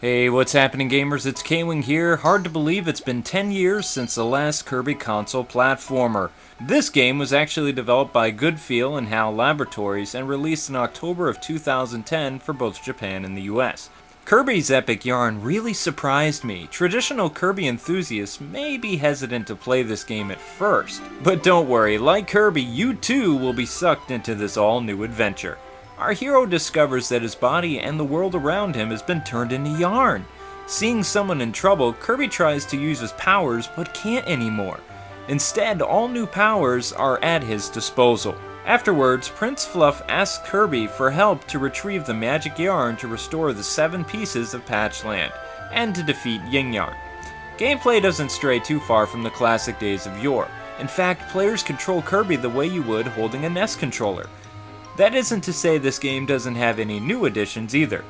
Hey, what's happening gamers? It's K-Wing here. Hard to believe it's been 10 years since the last Kirby console platformer. This game was actually developed by Goodfeel and HAL Laboratories and released in October of 2010 for both Japan and the US. Kirby's epic yarn really surprised me. Traditional Kirby enthusiasts may be hesitant to play this game at first, but don't worry, like Kirby, you too will be sucked into this all-new adventure. Our hero discovers that his body and the world around him has been turned into yarn. Seeing someone in trouble, Kirby tries to use his powers but can't anymore. Instead, all new powers are at his disposal. Afterwards, Prince Fluff asks Kirby for help to retrieve the magic yarn to restore the 7 pieces of Patchland, and to defeat Yin Yarn. Gameplay doesn't stray too far from the classic days of yore. In fact, players control Kirby the way you would holding a NES controller. That isn't to say this game doesn't have any new additions either.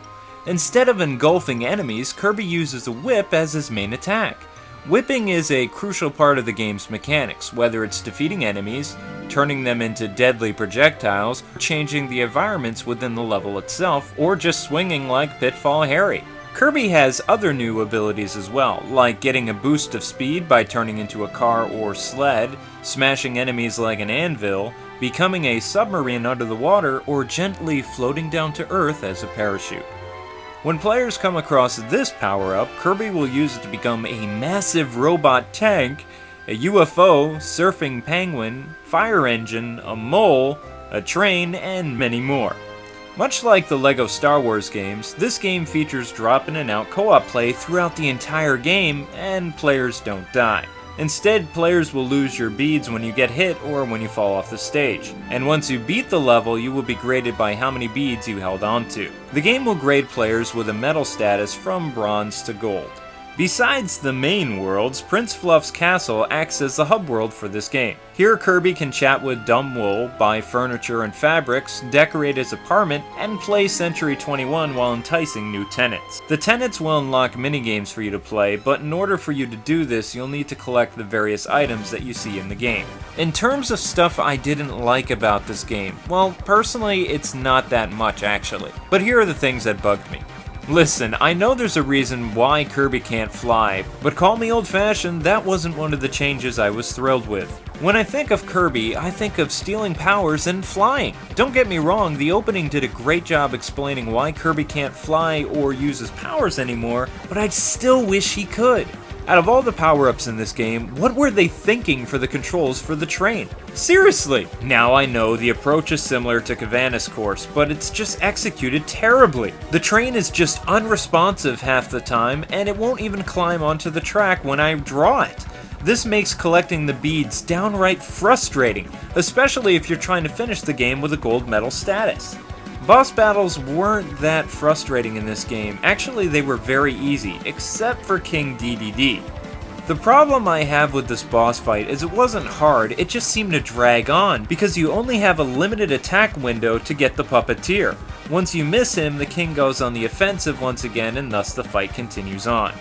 Instead of engulfing enemies, Kirby uses a whip as his main attack. Whipping is a crucial part of the game's mechanics, whether it's defeating enemies, turning them into deadly projectiles, changing the environments within the level itself, or just swinging like Pitfall Harry. Kirby has other new abilities as well, like getting a boost of speed by turning into a car or sled, smashing enemies like an anvil, becoming a submarine under the water, or gently floating down to Earth as a parachute. When players come across this power-up, Kirby will use it to become a massive robot tank, a UFO, surfing penguin, fire engine, a mole, a train, and many more. Much like the LEGO Star Wars games, this game features drop-in-and-out co-op play throughout the entire game, and players don't die. Instead, players will lose your beads when you get hit or when you fall off the stage. And once you beat the level, you will be graded by how many beads you held onto. The game will grade players with a medal status from bronze to gold. Besides the main worlds, Prince Fluff's castle acts as the hub world for this game. Here Kirby can chat with Dumb Wool, buy furniture and fabrics, decorate his apartment, and play Century 21 while enticing new tenants. The tenants will unlock minigames for you to play, but in order for you to do this, you'll need to collect the various items that you see in the game. In terms of stuff I didn't like about this game, well, personally, it's not that much actually. But here are the things that bugged me. Listen, I know there's a reason why Kirby can't fly, but call me old-fashioned, that wasn't one of the changes I was thrilled with. When I think of Kirby, I think of stealing powers and flying. Don't get me wrong, the opening did a great job explaining why Kirby can't fly or use his powers anymore, but I still wish he could. Out of all the power-ups in this game, what were they thinking for the controls for the train? Seriously! Now I know the approach is similar to Cavanna's course, but it's just executed terribly. The train is just unresponsive half the time, and it won't even climb onto the track when I draw it. This makes collecting the beads downright frustrating, especially if you're trying to finish the game with a gold medal status. Boss battles weren't that frustrating in this game. Actually, they were very easy, except for King DDD. The problem I have with this boss fight is it wasn't hard, it just seemed to drag on, because you only have a limited attack window to get the puppeteer. Once you miss him, the king goes on the offensive once again, and thus the fight continues on.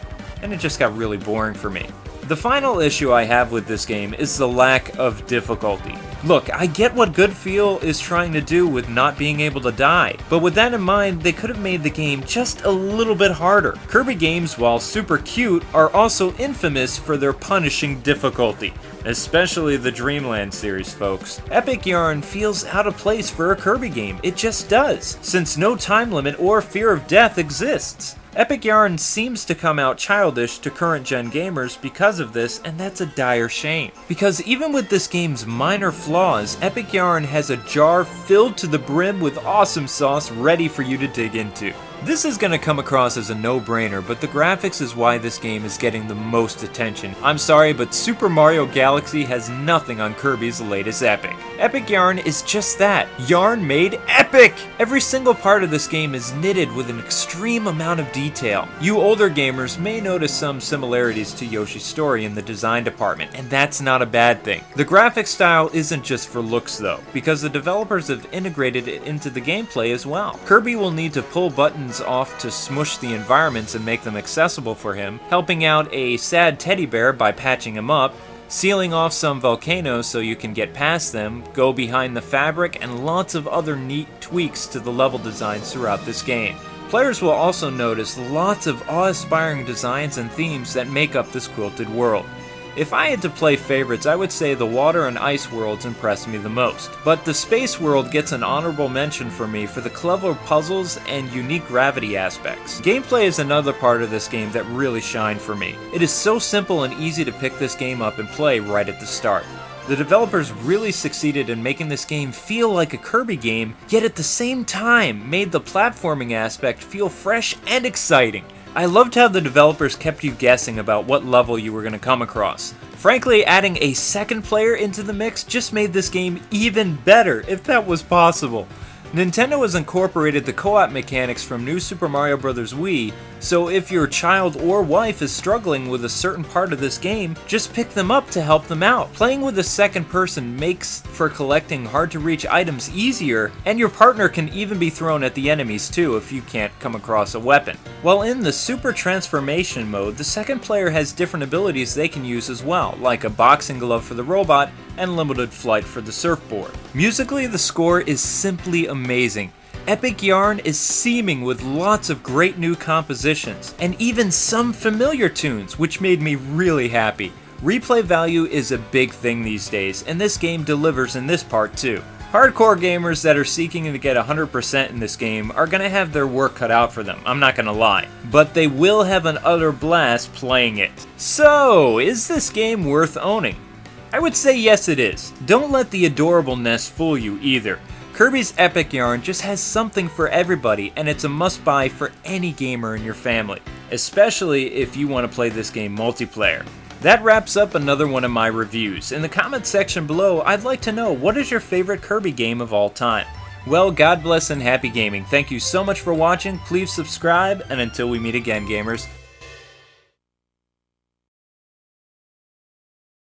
And it just got really boring for me. The final issue I have with this game is the lack of difficulty. Look, I get what Goodfeel is trying to do with not being able to die, but with that in mind, they could have made the game just a little bit harder. Kirby games, while super cute, are also infamous for their punishing difficulty, especially the Dreamland series, folks. Epic Yarn feels out of place for a Kirby game, it just does, since no time limit or fear of death exists. Epic Yarn seems to come out childish to current-gen gamers because of this, and that's a dire shame. Because even with this game's minor flaws, Epic Yarn has a jar filled to the brim with awesome sauce ready for you to dig into. This is gonna come across as a no-brainer, but the graphics is why this game is getting the most attention. I'm sorry, but Super Mario Galaxy has nothing on Kirby's latest epic. Epic Yarn is just that. Yarn made epic! Every single part of this game is knitted with an extreme amount of detail. You older gamers may notice some similarities to Yoshi's Story in the design department, and that's not a bad thing. The graphic style isn't just for looks though, because the developers have integrated it into the gameplay as well. Kirby will need to pull buttons off to smush the environments and make them accessible for him, helping out a sad teddy bear by patching him up, sealing off some volcanoes so you can get past them, go behind the fabric, and lots of other neat tweaks to the level designs throughout this game. Players will also notice lots of awe-inspiring designs and themes that make up this quilted world. If I had to play favorites, I would say the water and ice worlds impress me the most. But the space world gets an honorable mention for me for the clever puzzles and unique gravity aspects. Gameplay is another part of this game that really shined for me. It is so simple and easy to pick this game up and play right at the start. The developers really succeeded in making this game feel like a Kirby game, yet at the same time made the platforming aspect feel fresh and exciting. I loved how the developers kept you guessing about what level you were going to come across. Frankly, adding a second player into the mix just made this game even better, if that was possible. Nintendo has incorporated the co-op mechanics from New Super Mario Bros. Wii, so if your child or wife is struggling with a certain part of this game, just pick them up to help them out. Playing with a second person makes for collecting hard-to-reach items easier, and your partner can even be thrown at the enemies too if you can't come across a weapon. While in the Super Transformation mode, the second player has different abilities they can use as well, like a boxing glove for the robot and limited flight for the surfboard. Musically, the score is simply amazing. Epic Yarn is seaming with lots of great new compositions, and even some familiar tunes, which made me really happy. Replay value is a big thing these days, and this game delivers in this part too. Hardcore gamers that are seeking to get 100% in this game are going to have their work cut out for them, I'm not going to lie. But they will have an utter blast playing it. So, is this game worth owning? I would say yes it is. Don't let the adorableness fool you either. Kirby's Epic Yarn just has something for everybody, and it's a must-buy for any gamer in your family, especially if you want to play this game multiplayer. That wraps up another one of my reviews. In the comment section below, I'd like to know, what is your favorite Kirby game of all time? Well, God bless and happy gaming. Thank you so much for watching, please subscribe, and until we meet again, gamers,